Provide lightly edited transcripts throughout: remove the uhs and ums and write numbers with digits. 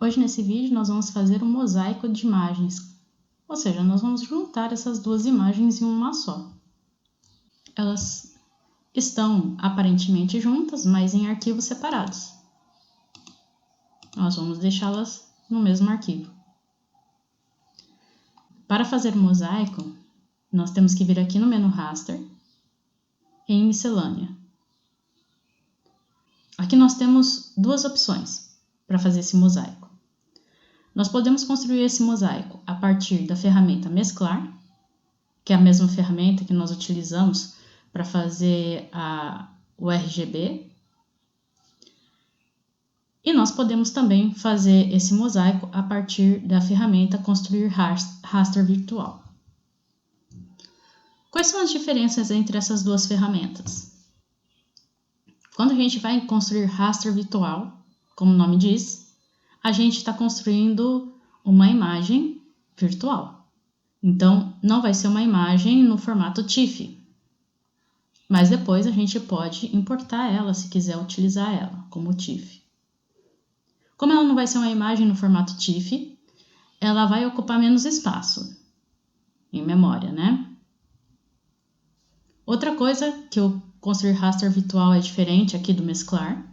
Hoje nesse vídeo nós vamos fazer um mosaico de imagens, ou seja, nós vamos juntar essas duas imagens em uma só. Elas estão aparentemente juntas, mas em arquivos separados. Nós vamos deixá-las no mesmo arquivo. Para fazer o mosaico, nós temos que vir aqui no menu Raster, em Miscelânea. Aqui nós temos duas opções para fazer esse mosaico. Nós podemos construir esse mosaico a partir da ferramenta Mesclar, que é a mesma ferramenta que nós utilizamos para fazer o RGB. E nós podemos também fazer esse mosaico a partir da ferramenta Construir Raster Virtual. Quais são as diferenças entre essas duas ferramentas? Quando a gente vai construir raster virtual, como o nome diz, a gente está construindo uma imagem virtual. Então, não vai ser uma imagem no formato TIFF, mas depois a gente pode importar ela se quiser utilizar ela como TIFF. Como ela não vai ser uma imagem no formato TIFF, ela vai ocupar menos espaço em memória, né? Outra coisa que o construir raster virtual é diferente aqui do mesclar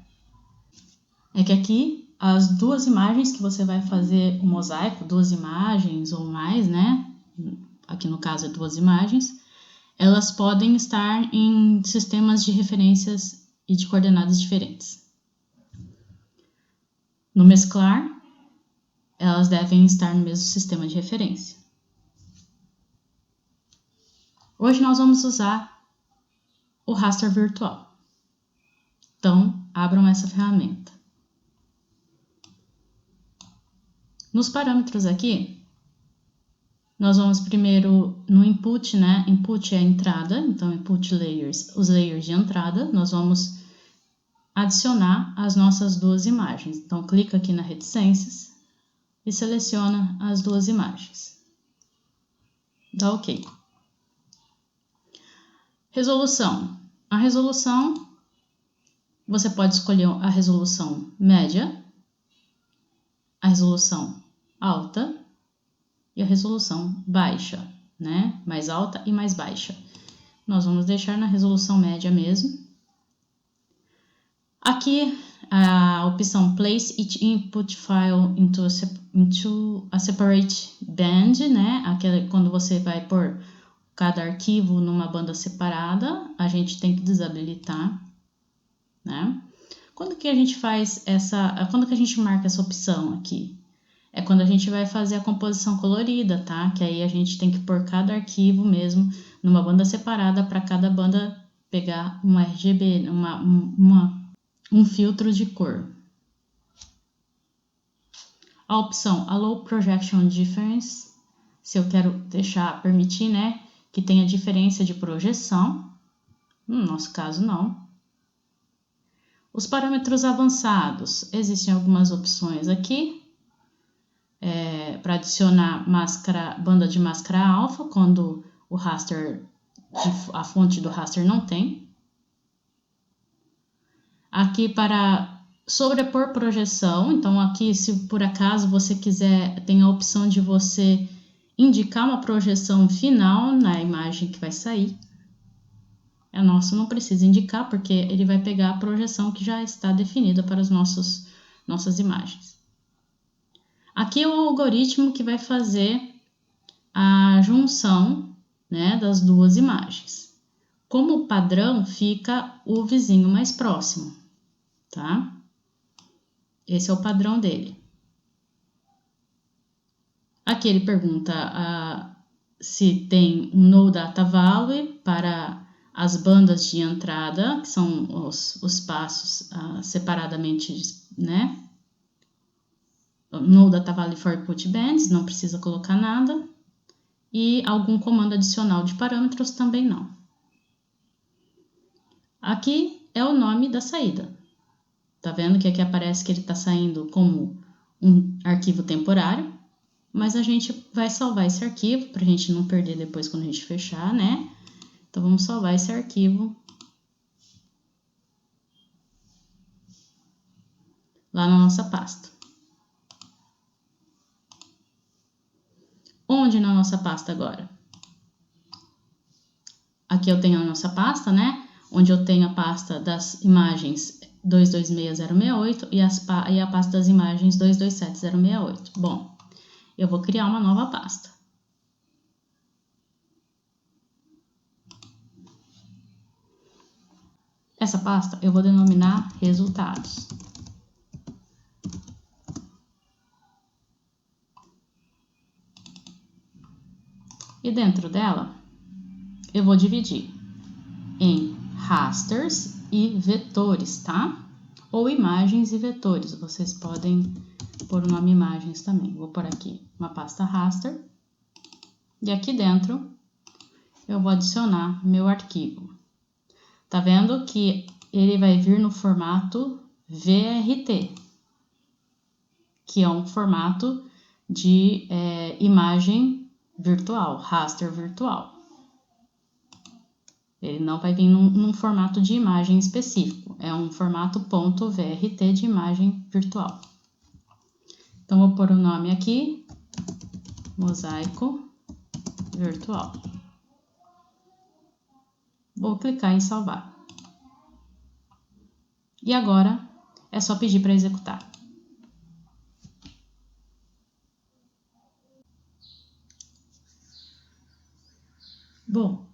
é que aqui as duas imagens que você vai fazer o mosaico, duas imagens ou mais, né? Aqui no caso é duas imagens, elas podem estar em sistemas de referências e de coordenadas diferentes. No mesclar, elas devem estar no mesmo sistema de referência. Hoje nós vamos usar o raster virtual. Então, abram essa ferramenta. Nos parâmetros aqui, nós vamos primeiro no input, né? Input é a entrada, então input layers, os layers de entrada, nós vamos adicionar as nossas duas imagens. Então, clica aqui na reticências e seleciona as duas imagens. Dá OK. Resolução. A resolução, você pode escolher a resolução média, a resolução alta e a resolução baixa, né? Mais alta e mais baixa. Nós vamos deixar na resolução média mesmo. Aqui a opção Place each input file into a separate band, né? Aquela, quando você vai pôr cada arquivo numa banda separada, a gente tem que desabilitar, né? Quando que a gente faz quando que a gente marca essa opção aqui? É quando a gente vai fazer a composição colorida, tá? Que aí a gente tem que pôr cada arquivo mesmo numa banda separada para cada banda pegar um RGB, um filtro de cor. A opção Allow Projection Difference, se eu quero permitir, né, que tenha diferença de projeção, no nosso caso não. Os parâmetros avançados, existem algumas opções aqui, para adicionar banda de máscara alfa, quando o raster, a fonte do raster não tem. Aqui para sobrepor projeção, então aqui se por acaso você quiser, tem a opção de você indicar uma projeção final na imagem que vai sair. Nosso não precisa indicar, porque ele vai pegar a projeção que já está definida para as nossas imagens. Aqui é o algoritmo que vai fazer a junção, né, das duas imagens. Como padrão, fica o vizinho mais próximo, tá? Esse é o padrão dele. Aqui ele pergunta se tem um no data value para as bandas de entrada, que são os passos separadamente, né? No data value for input bands, não precisa colocar nada. E algum comando adicional de parâmetros também não. Aqui é o nome da saída. Tá vendo que aqui aparece que ele está saindo como um arquivo temporário, mas a gente vai salvar esse arquivo para a gente não perder depois quando a gente fechar, né? Então, vamos salvar esse arquivo lá na nossa pasta. onde na nossa pasta agora? Aqui eu tenho a nossa pasta, né? Onde eu tenho a pasta das imagens 226068 e a pasta das imagens 227068. Bom, eu vou criar uma nova pasta. Essa pasta eu vou denominar resultados. E dentro dela, eu vou dividir em rasters e vetores, tá? Ou imagens e vetores. Vocês podem pôr o nome imagens também. Vou pôr aqui uma pasta raster. E aqui dentro, eu vou adicionar meu arquivo. Tá vendo que ele vai vir no formato VRT, que é um formato de imagem virtual, raster virtual. Ele não vai vir num formato de imagem específico, é um formato .vrt de imagem virtual. Então, vou pôr o nome aqui, mosaico virtual. Vou clicar em salvar. E agora é só pedir para executar. Bom,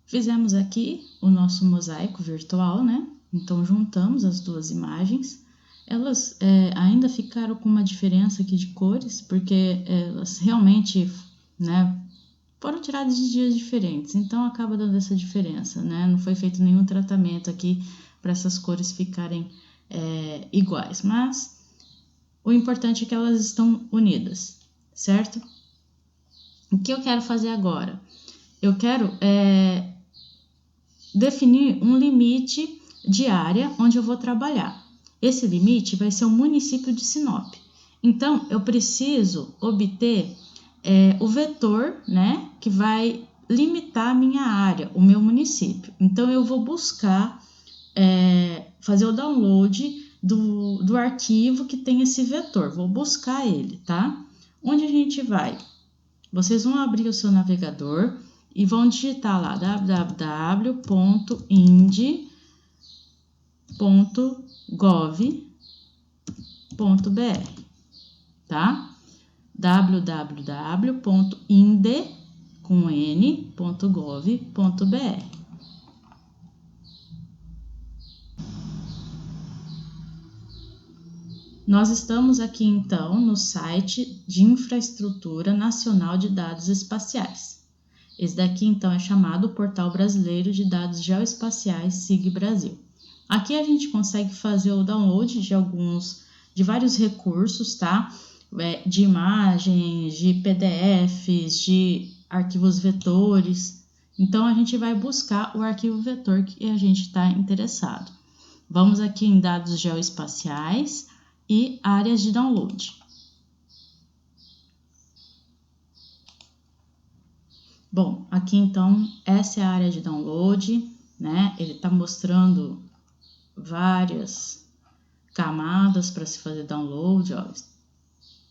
fizemos aqui o nosso mosaico virtual, né? Então, juntamos as duas imagens. Elas ainda ficaram com uma diferença aqui de cores, porque elas realmente, né, foram tiradas de dias diferentes. Então, acaba dando essa diferença, né? Não foi feito nenhum tratamento aqui para essas cores ficarem iguais. Mas o importante é que elas estão unidas, certo? O que eu quero fazer agora? Eu quero definir um limite de área onde eu vou trabalhar. Esse limite vai ser o município de Sinop. Então, eu preciso obter o vetor, né, que vai limitar a minha área, o meu município. Então, eu vou buscar fazer o download do arquivo que tem esse vetor. Vou buscar ele, tá? Onde a gente vai? Vocês vão abrir o seu navegador e vão digitar lá www.ind.gov.br, tá? www.ind.gov.br. Nós estamos aqui então no site de Infraestrutura Nacional de Dados Espaciais. Esse daqui então é chamado Portal Brasileiro de Dados Geoespaciais SIG Brasil. Aqui a gente consegue fazer o download de vários recursos, tá? De imagens, de PDFs, de arquivos vetores. Então a gente vai buscar o arquivo vetor que a gente está interessado. Vamos aqui em dados geoespaciais e áreas de download. Bom, aqui então, essa é a área de download, né? Ele está mostrando várias camadas para se fazer download, ó.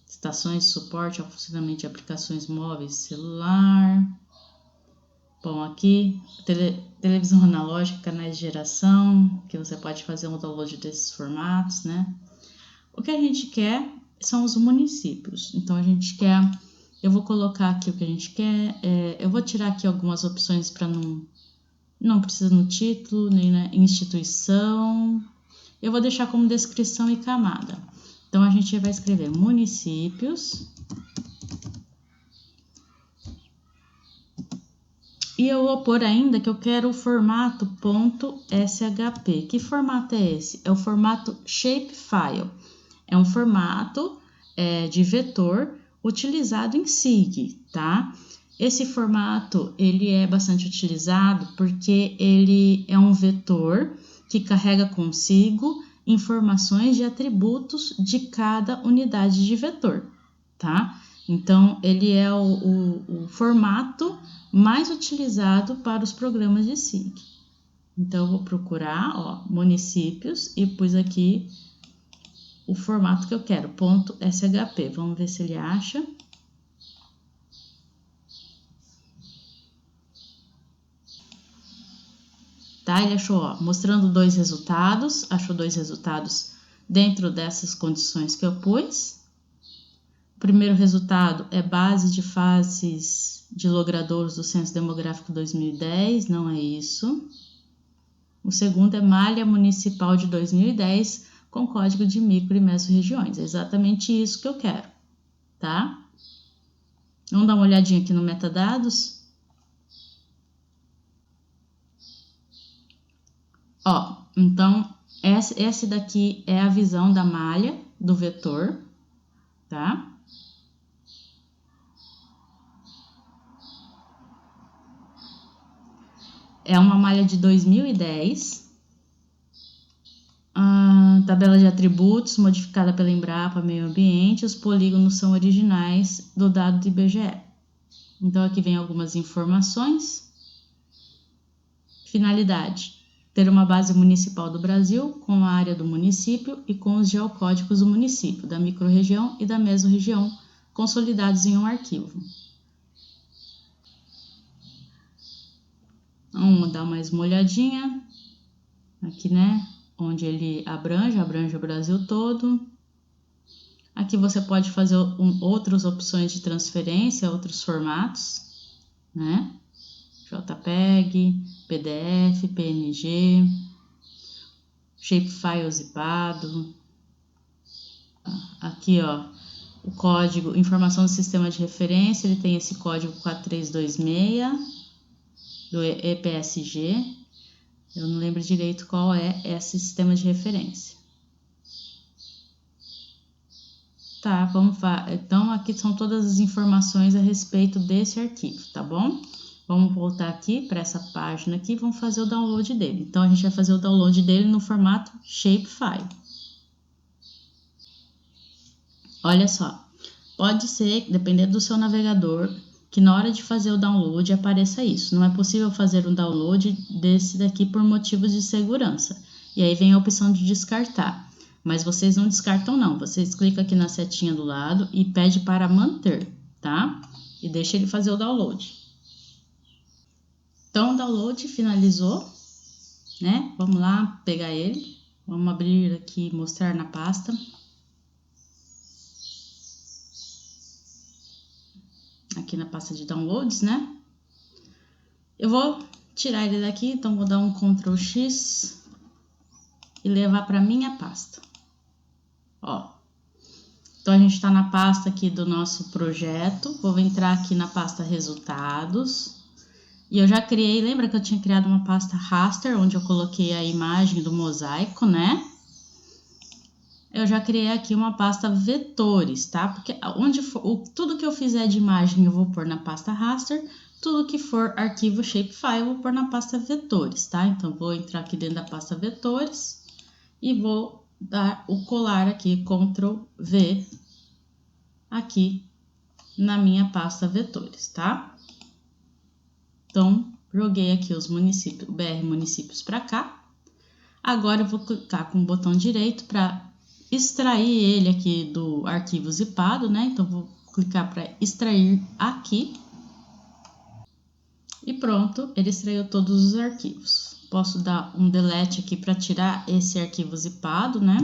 Estações de suporte ao funcionamento de aplicações móveis e celular. Bom, aqui, televisão analógica, canais de geração, que você pode fazer um download desses formatos, né? O que a gente quer são os municípios. Então, eu vou colocar aqui o que a gente quer. Eu vou tirar aqui algumas opções para não precisa no título, nem na instituição. Eu vou deixar como descrição e camada. Então, a gente vai escrever municípios. E eu vou pôr ainda que eu quero o formato .shp. Que formato é esse? É o formato shapefile. É um formato de vetor utilizado em SIG, tá? Esse formato, ele é bastante utilizado porque ele é um vetor que carrega consigo informações de atributos de cada unidade de vetor, tá? Então, ele é o formato mais utilizado para os programas de SIG. Então, eu vou procurar, ó, municípios e pus aqui o formato que eu quero, .shp. Vamos ver se ele acha. tá? Ele achou, ó, mostrando 2 resultados, achou 2 resultados dentro dessas condições que eu pus. O primeiro resultado é base de fases de logradouros do Censo Demográfico 2010, não é isso. O segundo é malha municipal de 2010 com código de micro e mesorregiões. É exatamente isso que eu quero, tá? Vamos dar uma olhadinha aqui no metadados. Ó, então, essa daqui é a visão da malha do vetor, tá? É uma malha de 2010. A tabela de atributos modificada pela Embrapa Meio Ambiente. Os polígonos são originais do dado do IBGE. Então, aqui vem algumas informações. Finalidade: ter uma base municipal do Brasil com a área do município e com os geocódigos do município, da microrregião e da mesorregião, consolidados em um arquivo. Vamos dar mais uma olhadinha aqui, né? Onde ele abrange o Brasil todo. Aqui você pode fazer outras opções de transferência, outros formatos, né? JPEG, PDF, PNG, shapefile zipado. Aqui, ó, o código, informação do sistema de referência, ele tem esse código 4326 do EPSG. Eu não lembro direito qual é esse sistema de referência. Tá, vamos lá. Então, aqui são todas as informações a respeito desse arquivo, tá bom? Vamos voltar aqui para essa página aqui e vamos fazer o download dele. Então, a gente vai fazer o download dele no formato shapefile. Olha só, pode ser, dependendo do seu navegador, que na hora de fazer o download apareça isso. Não é possível fazer um download desse daqui por motivos de segurança. E aí vem a opção de descartar. Mas vocês não descartam não. Vocês clicam aqui na setinha do lado e pede para manter, tá? E deixa ele fazer o download. Então, o download finalizou, né? Vamos lá pegar ele. Vamos abrir aqui e mostrar na pasta. Aqui na pasta de downloads, né? Eu vou tirar ele daqui, então vou dar um Ctrl X e levar para minha pasta. Ó. Então a gente está na pasta aqui do nosso projeto. Vou entrar aqui na pasta resultados. E eu já criei, lembra que eu tinha criado uma pasta raster, onde eu coloquei a imagem do mosaico, né? Eu já criei aqui uma pasta vetores, tá? Porque onde for, tudo que eu fizer de imagem eu vou pôr na pasta raster, tudo que for arquivo shapefile eu vou pôr na pasta vetores, tá? Então, vou entrar aqui dentro da pasta vetores e vou dar o colar aqui, Ctrl V, aqui na minha pasta vetores, tá? Então, joguei aqui os municípios, BR municípios para cá. Agora eu vou clicar com o botão direito para extrair ele aqui do arquivo zipado, né? Então, vou clicar para extrair aqui. E pronto, ele extraiu todos os arquivos. Posso dar um delete aqui para tirar esse arquivo zipado, né?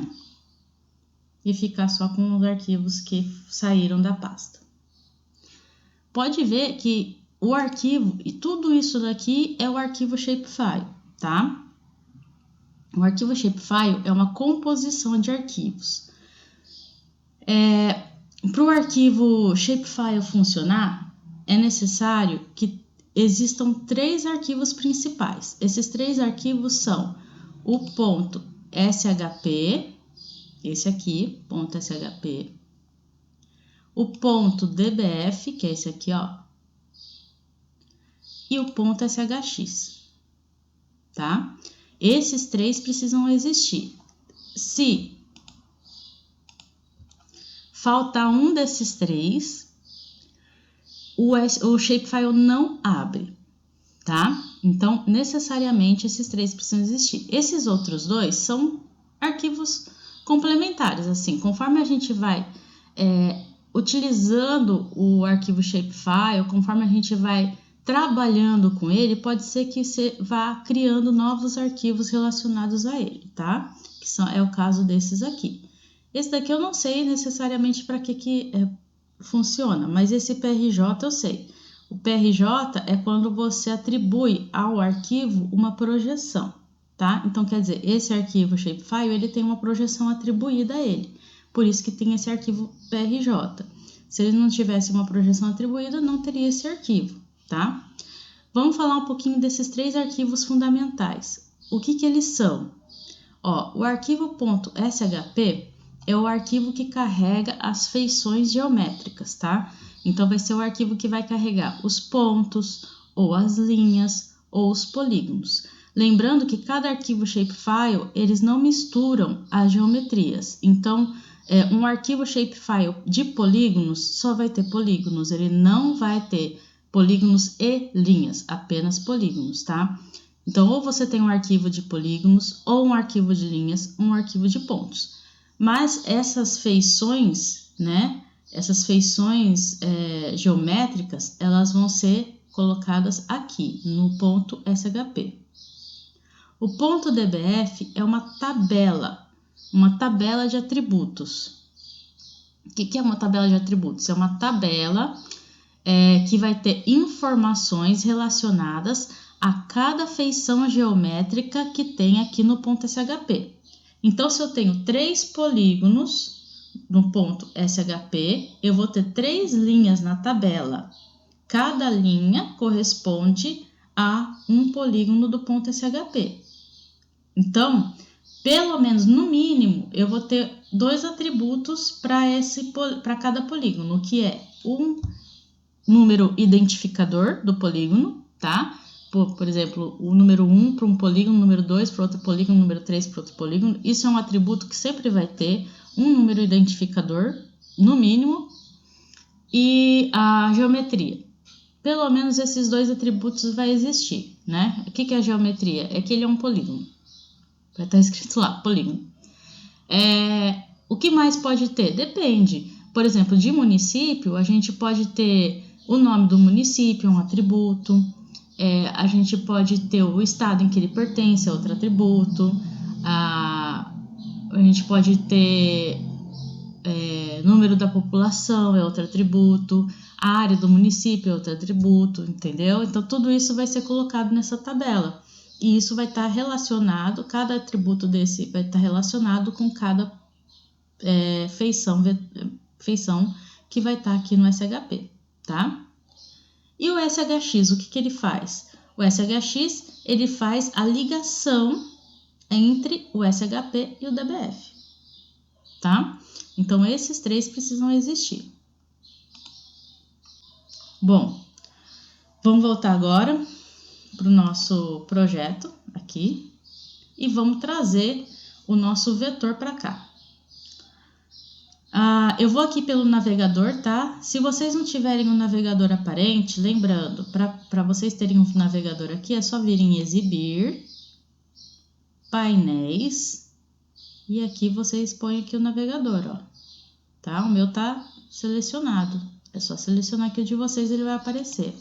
E ficar só com os arquivos que saíram da pasta. Pode ver que o arquivo, e tudo isso daqui é o arquivo shapefile, tá? O arquivo shapefile é uma composição de arquivos. Para o arquivo shapefile funcionar, é necessário que existam 3 arquivos principais. Esses 3 arquivos são o ponto .shp, esse aqui, ponto .shp, o ponto .dbf, que é esse aqui, ó, e o ponto .shx, tá? Esses 3 precisam existir. Se faltar um desses 3, o shapefile não abre, tá? Então, necessariamente, esses 3 precisam existir. Esses outros 2 são arquivos complementares, assim, conforme a gente vai utilizando o arquivo shapefile, conforme a gente vai trabalhando com ele, pode ser que você vá criando novos arquivos relacionados a ele, tá? É o caso desses aqui. Esse daqui eu não sei necessariamente para que funciona, mas esse PRJ eu sei. O PRJ é quando você atribui ao arquivo uma projeção, tá? Então, quer dizer, esse arquivo shapefile, ele tem uma projeção atribuída a ele. Por isso que tem esse arquivo PRJ. Se ele não tivesse uma projeção atribuída, não teria esse arquivo, tá? Vamos falar um pouquinho desses 3 arquivos fundamentais. O que eles são? Ó, o arquivo .shp é o arquivo que carrega as feições geométricas, tá? Então, vai ser o arquivo que vai carregar os pontos, ou as linhas, ou os polígonos. Lembrando que cada arquivo shapefile, eles não misturam as geometrias. Então, um arquivo shapefile de polígonos só vai ter polígonos, ele não vai ter polígonos e linhas, apenas polígonos, tá? Então, ou você tem um arquivo de polígonos, ou um arquivo de linhas, um arquivo de pontos. Mas essas feições, né? Essas feições geométricas, elas vão ser colocadas aqui, no ponto SHP. O ponto DBF é uma tabela de atributos. O que é uma tabela de atributos? É uma tabela que vai ter informações relacionadas a cada feição geométrica que tem aqui no ponto SHP. Então, se eu tenho 3 polígonos no ponto SHP, eu vou ter 3 linhas na tabela. Cada linha corresponde a um polígono do ponto SHP. Então, pelo menos no mínimo, eu vou ter 2 atributos para cada polígono, que é um número identificador do polígono, tá? Por exemplo, o número 1 para um polígono, o número 2 para outro polígono, o número 3 para outro polígono. Isso é um atributo que sempre vai ter um número identificador, no mínimo, e a geometria. Pelo menos esses 2 atributos vai existir, né? O que é a geometria? É que ele é um polígono. Vai estar escrito lá, polígono. O que mais pode ter? Depende. Por exemplo, de município, a gente pode ter o nome do município, um atributo. A gente pode ter o estado em que ele pertence, é outro atributo. A gente pode ter número da população, é outro atributo. A área do município é outro atributo, entendeu? Então, tudo isso vai ser colocado nessa tabela. E isso vai estar relacionado, cada atributo desse vai estar relacionado com cada feição que vai estar aqui no SHP, tá? E o SHX, o que ele faz? O SHX, ele faz a ligação entre o SHP e o DBF, tá? Então, esses 3 precisam existir. Bom, vamos voltar agora para o nosso projeto aqui e vamos trazer o nosso vetor para cá. Eu vou aqui pelo navegador, tá? Se vocês não tiverem um navegador aparente, lembrando, para vocês terem um navegador aqui, é só vir em exibir, painéis, e aqui vocês põem aqui o navegador, ó. Tá? O meu tá selecionado. É só selecionar aqui o de vocês, ele vai aparecer.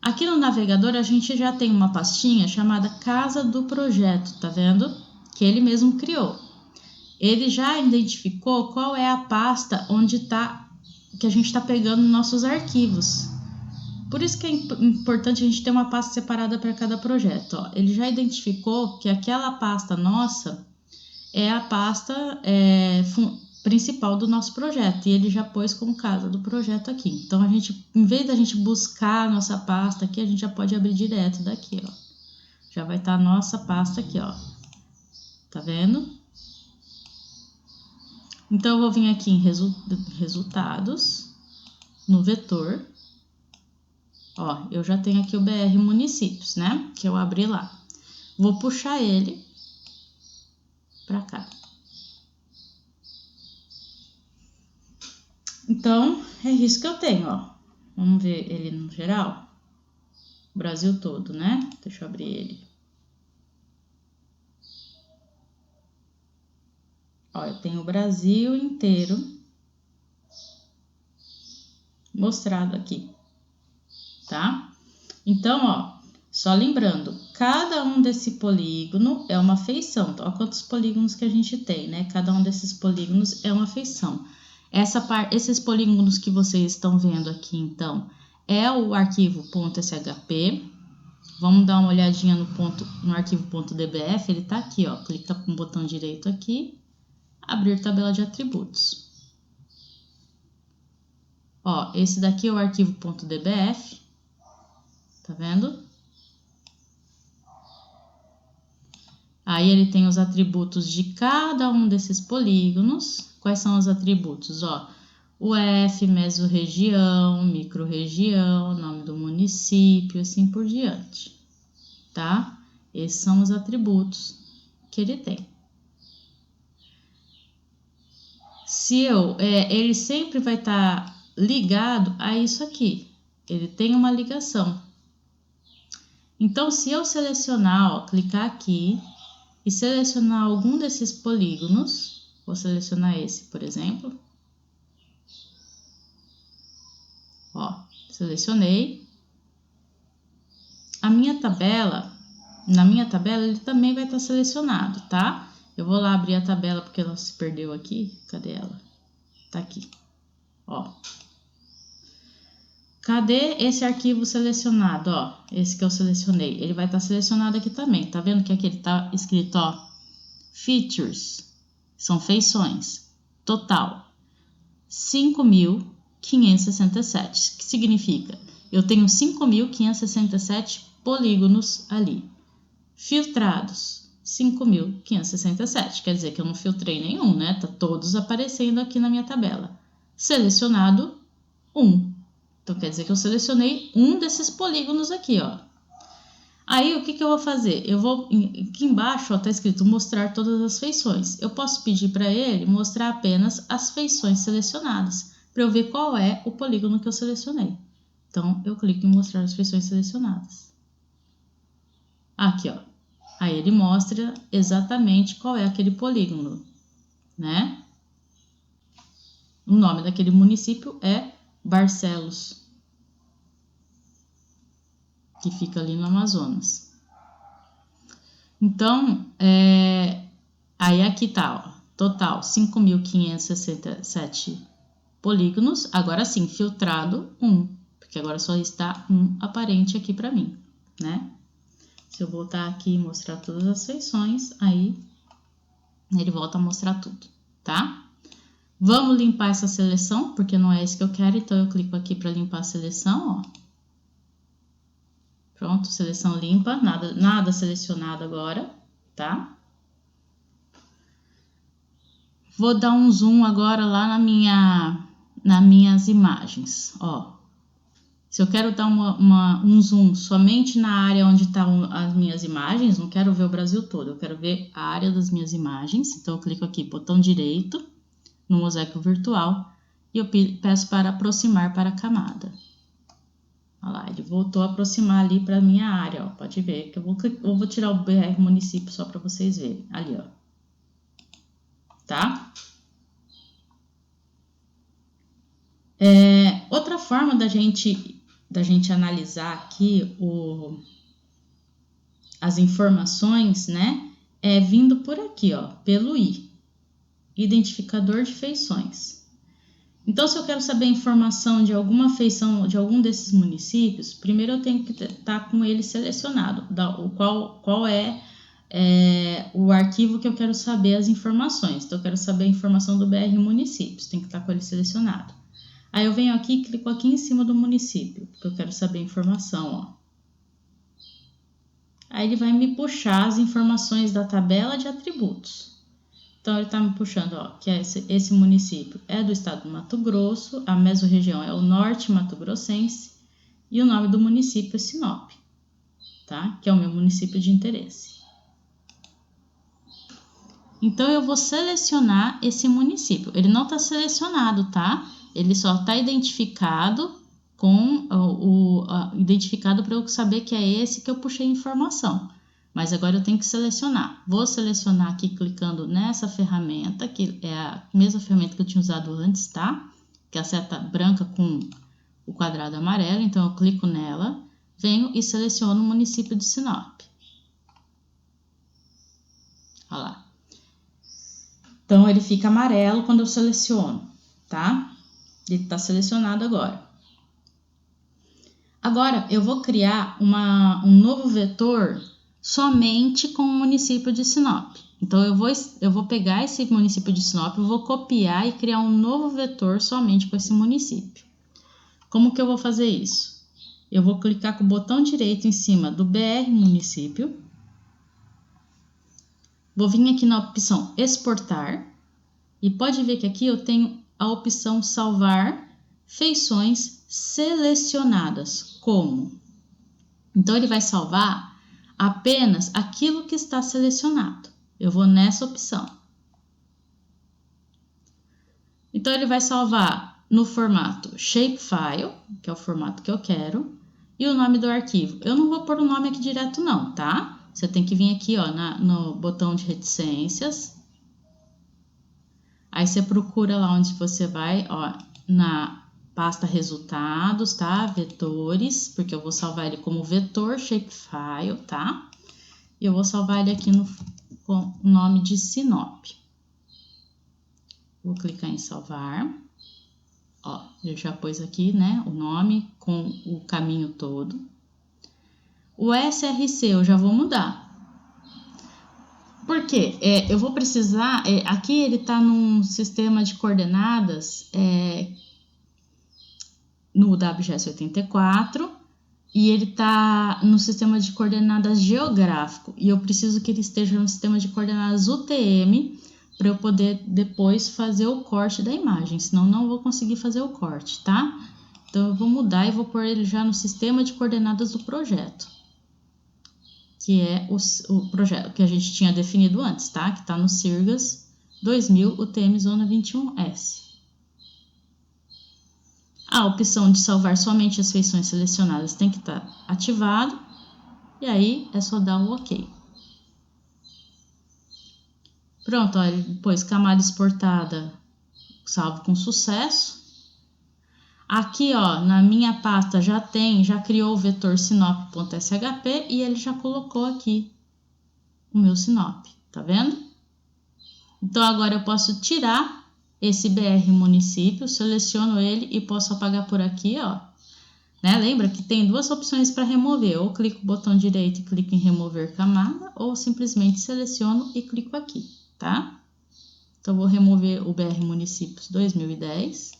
Aqui no navegador a gente já tem uma pastinha chamada Casa do Projeto, tá vendo? Que ele mesmo criou. Ele já identificou qual é a pasta onde tá, que a gente está pegando nossos arquivos. Por isso que é importante a gente ter uma pasta separada para cada projeto. Ó. Ele já identificou que aquela pasta nossa é a pasta principal do nosso projeto. E ele já pôs como casa do projeto aqui. Então, em vez da gente buscar a nossa pasta aqui, a gente já pode abrir direto daqui, ó. Já vai estar a nossa pasta aqui, ó. Tá vendo? Então, eu vou vir aqui em resultados, no vetor. Ó, eu já tenho aqui o BR Municípios, né? Que eu abri lá. Vou puxar ele para cá. Então, é isso que eu tenho, ó. Vamos ver ele no geral. O Brasil todo, né? Deixa eu abrir ele. Ó, eu tenho o Brasil inteiro mostrado aqui. tá? Então, ó, só lembrando, cada um desse polígono é uma feição. Então, olha quantos polígonos que a gente tem, né? Cada um desses polígonos é uma feição. Esses polígonos que vocês estão vendo aqui, então, é o arquivo .shp. Vamos dar uma olhadinha no arquivo .dbf, ele tá aqui, ó. Clica com o botão direito aqui, abrir tabela de atributos. Ó, esse daqui é o arquivo .dbf, tá vendo? Aí ele tem os atributos de cada um desses polígonos. Quais são os atributos? Ó, UF, mesorregião, microrregião, nome do município, assim por diante, tá? Esses são os atributos que ele tem. Ele sempre vai estar ligado a isso aqui. Ele tem uma ligação. Então, se eu selecionar, ó, clicar aqui e selecionar algum desses polígonos, vou selecionar esse, por exemplo. Ó, selecionei. Na minha tabela ele também vai estar selecionado, tá? Eu vou lá abrir a tabela porque ela se perdeu aqui. Cadê ela? Tá aqui. Ó. Cadê esse arquivo selecionado? Ó, esse que eu selecionei. Ele vai estar selecionado aqui também. Tá vendo que aqui ele tá escrito, ó, features. São feições. Total. 5.567. Que significa? Eu tenho 5.567 polígonos ali. Filtrados. 5.567. Quer dizer que eu não filtrei nenhum, né? Tá todos aparecendo aqui na minha tabela. Selecionado 1. Então, quer dizer que eu selecionei um desses polígonos aqui, ó. Aí, o que eu vou fazer? Aqui embaixo, ó, tá escrito mostrar todas as feições. Eu posso pedir para ele mostrar apenas as feições selecionadas, para eu ver qual é o polígono que eu selecionei. Então, eu clico em mostrar as feições selecionadas. Aqui, ó. Aí, ele mostra exatamente qual é aquele polígono, né? O nome daquele município é Barcelos, que fica ali no Amazonas. Então, aí aqui tá, ó, total 5.567 polígonos, agora sim, filtrado 1, porque agora só está um aparente aqui para mim, né? Se eu voltar aqui e mostrar todas as feições, aí ele volta a mostrar tudo, tá? Vamos limpar essa seleção, porque não é isso que eu quero, então eu clico aqui para limpar a seleção, ó. Pronto, seleção limpa, nada selecionado agora, tá? Vou dar um zoom agora lá nas minhas imagens, ó. Se eu quero dar um zoom somente na área onde estão as minhas imagens, não quero ver o Brasil todo, eu quero ver a área das minhas imagens. Então, eu clico aqui, botão direito, no mosaico virtual, e eu peço para aproximar para a camada. Olha lá, ele voltou a aproximar ali para a minha área, ó. Pode ver que eu vou tirar o BR município só para vocês verem. Ali, ó. Tá? Outra forma da gente analisar aqui as informações, né? É vindo por aqui, ó, pelo I, identificador de feições. Então, se eu quero saber a informação de alguma feição de algum desses municípios, primeiro eu tenho que estar com ele selecionado, qual é o arquivo que eu quero saber as informações. Então, eu quero saber a informação do BR municípios, tem que estar com ele selecionado. Aí eu venho aqui e clico aqui em cima do município, porque eu quero saber a informação, ó. Aí ele vai me puxar as informações da tabela de atributos. Então, ele está me puxando, ó, que esse município é do estado do Mato Grosso, a mesorregião é o norte mato-grossense e o nome do município é Sinop, tá? Que é o meu município de interesse. Então, eu vou selecionar esse município. Ele não está selecionado, tá? Ele só está identificado identificado para eu saber que é esse que eu puxei informação. Mas agora eu tenho que selecionar. Vou selecionar aqui clicando nessa ferramenta, que é a mesma ferramenta que eu tinha usado antes, tá? Que é a seta branca com o quadrado amarelo, então eu clico nela, venho e seleciono o município de Sinop. Olha lá. Então, ele fica amarelo quando eu seleciono, tá? Ele está selecionado agora. Agora, eu vou criar um novo vetor somente com o município de Sinop. Então, eu vou pegar esse município de Sinop, eu vou copiar e criar um novo vetor somente com esse município. Como que eu vou fazer isso? Eu vou clicar com o botão direito em cima do BR município. Vou vir aqui na opção exportar. E pode ver que aqui eu tenho a opção salvar feições selecionadas. Como? Então, ele vai salvar apenas aquilo que está selecionado. Eu vou nessa opção. Então, ele vai salvar no formato shapefile, que é o formato que eu quero, e o nome do arquivo. Eu não vou pôr o nome aqui direto não, tá? Você tem que vir aqui, ó, no botão de reticências. Aí você procura lá onde você vai, ó, na pasta resultados, tá? Vetores, porque eu vou salvar ele como vetor shapefile, tá? E eu vou salvar ele aqui com o nome de Sinop. Vou clicar em salvar. Ó, eu já pus aqui, né, o nome com o caminho todo. O SRC eu já vou mudar. Por quê? Eu vou precisar, aqui ele está num sistema de coordenadas no WGS 84 e ele está no sistema de coordenadas geográfico e eu preciso que ele esteja no sistema de coordenadas UTM para eu poder depois fazer o corte da imagem, senão não vou conseguir fazer o corte, tá? Então eu vou mudar e vou pôr ele já no sistema de coordenadas do projeto, que é o projeto que a gente tinha definido antes, tá? Que está no CIRGAS 2000 UTM Zona 21S. A opção de salvar somente as feições selecionadas tem que estar ativado, e aí é só dar o OK. Pronto, ó, ele pôs camada exportada, salvo com sucesso. Aqui, ó, na minha pasta já criou o vetor sinop.shp e ele já colocou aqui o meu Sinop, tá vendo? Então, agora eu posso tirar esse BR município, seleciono ele e posso apagar por aqui, ó. Né? Lembra que tem duas opções para remover, ou clico o botão direito e clico em remover camada, ou simplesmente seleciono e clico aqui, tá? Então, vou remover o BR Municípios 2010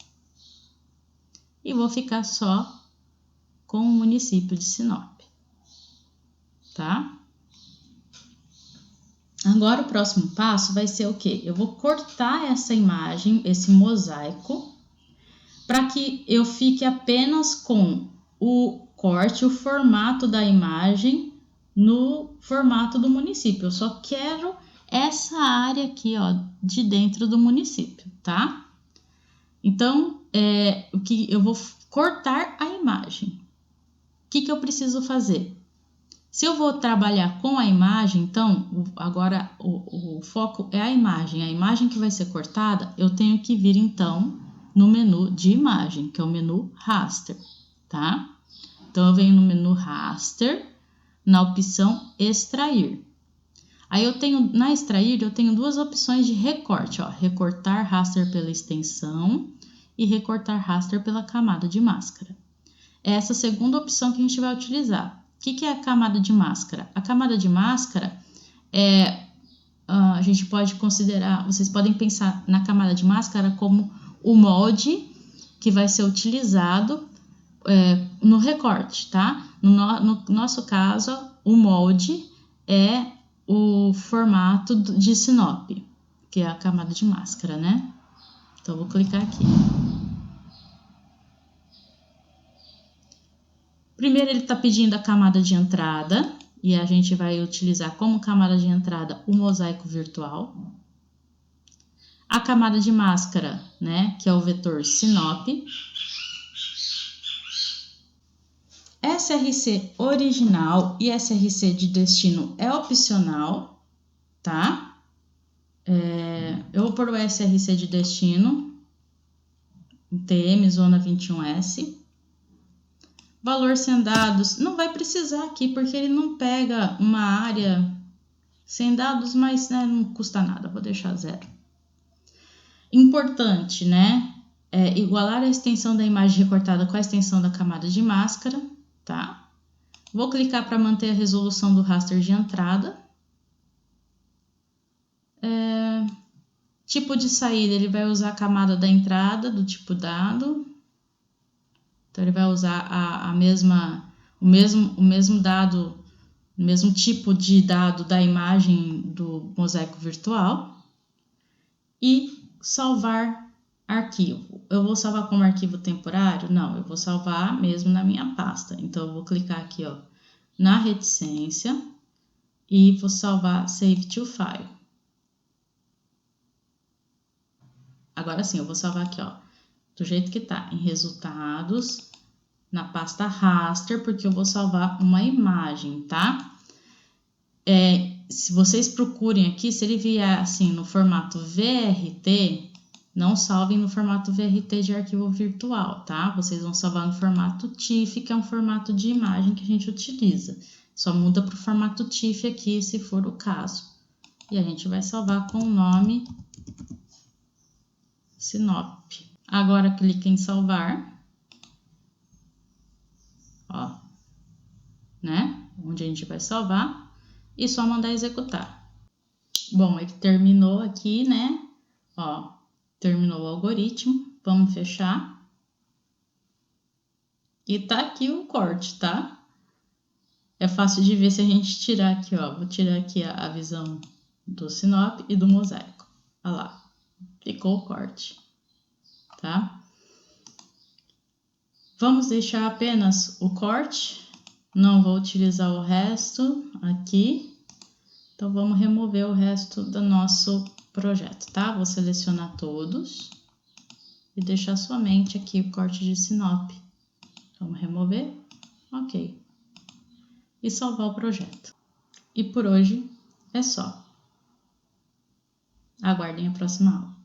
e vou ficar só com o município de Sinop, tá? Agora, o próximo passo vai ser o quê? Eu vou cortar essa imagem, esse mosaico, para que eu fique apenas com o corte, o formato da imagem no formato do município. Eu só quero essa área aqui, ó, de dentro do município, tá? Então, o que eu vou cortar a imagem. O que eu preciso fazer? Se eu vou trabalhar com a imagem, então, agora o foco é a imagem que vai ser cortada, eu tenho que vir, então, no menu de imagem, que é o menu Raster, tá? Então, eu venho no menu Raster, na opção Extrair. Aí, na Extrair, eu tenho duas opções de recorte, ó, recortar raster pela extensão e recortar raster pela camada de máscara. É essa segunda opção que a gente vai utilizar. O que é a camada de máscara? A camada de máscara a gente pode considerar, vocês podem pensar na camada de máscara como o molde que vai ser utilizado no recorte, tá? No nosso caso, o molde é o formato de Sinop, que é a camada de máscara, né? Então, eu vou clicar aqui. Primeiro, ele está pedindo a camada de entrada, e a gente vai utilizar como camada de entrada o mosaico virtual. A camada de máscara, né, que é o vetor Sinop. SRC original e SRC de destino é opcional, tá? Eu vou pôr o SRC de destino, TM Zona 21S. Valor sem dados, não vai precisar aqui, porque ele não pega uma área sem dados, mas né, não custa nada, vou deixar 0. Importante, né? Igualar a extensão da imagem recortada com a extensão da camada de máscara, tá? Vou clicar para manter a resolução do raster de entrada. Tipo de saída, ele vai usar a camada da entrada do tipo dado. Então, ele vai usar o mesmo dado, o mesmo tipo de dado da imagem do mosaico virtual. E salvar arquivo. Eu vou salvar como arquivo temporário? Não, eu vou salvar mesmo na minha pasta. Então, eu vou clicar aqui, ó, na reticência e vou salvar Save to File. Agora sim, eu vou salvar aqui, ó, do jeito que tá, em resultados, na pasta raster, porque eu vou salvar uma imagem, tá? Se vocês procurem aqui, se ele vier assim no formato VRT, não salvem no formato VRT de arquivo virtual, tá? Vocês vão salvar no formato TIFF, que é um formato de imagem que a gente utiliza. Só muda para o formato TIFF aqui, se for o caso. E a gente vai salvar com o nome Sinop. Agora clique em salvar. Ó, né? Onde a gente vai salvar. E só mandar executar. Bom, ele terminou aqui, né? Ó, terminou o algoritmo. Vamos fechar. E tá aqui o corte, tá? É fácil de ver se a gente tirar aqui, ó. Vou tirar aqui a visão do Sinop e do mosaico. Olha lá. Ficou o corte, tá? Vamos deixar apenas o corte. Não vou utilizar o resto aqui. Então, vamos remover o resto do nosso projeto, tá? Vou selecionar todos e deixar somente aqui o corte de Sinop. Vamos remover, ok. E salvar o projeto. E por hoje é só. Aguardem a próxima aula.